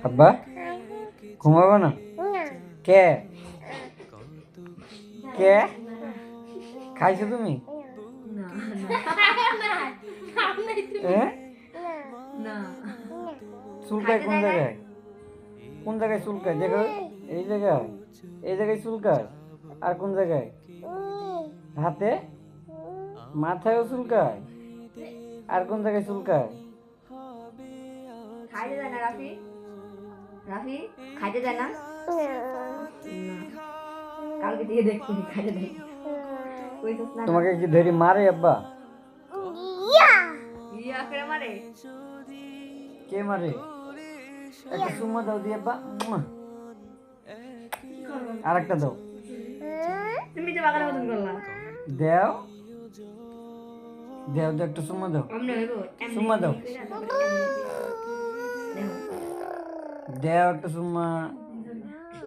আব্বা ঘুমাবো না? কে কে খাইছো তুমি? হ্যাঁ চুলকায় কোন জায়গায়? কোন জায়গায় চুলকায় দেখো? এই জায়গায়, এই জায়গায় চুলকায়। আর কোন জায়গায়? হাতে, মাথায়ও চুলকায়। আর কোন জায়গায় চুলকায়? খাইতে যায় না রাফি, রাফি খাইতে যায় না। কালকে থেকে দেখছি খাইতে দেয় কইছস না। তোমাকে কি ধরি মারে আব্বা? ইয়া করে মারে। কে মারে? একটা চুম্মা দাও দি আব্বা। আর একটা দাও। তুমি যে বাগানের মতন করলা। দাও দাও দাও, একটা চুম্মা দাও। এমনি হইব, এমনি চুম্মা দাও। দেখো। দাও একটা চুম্মা।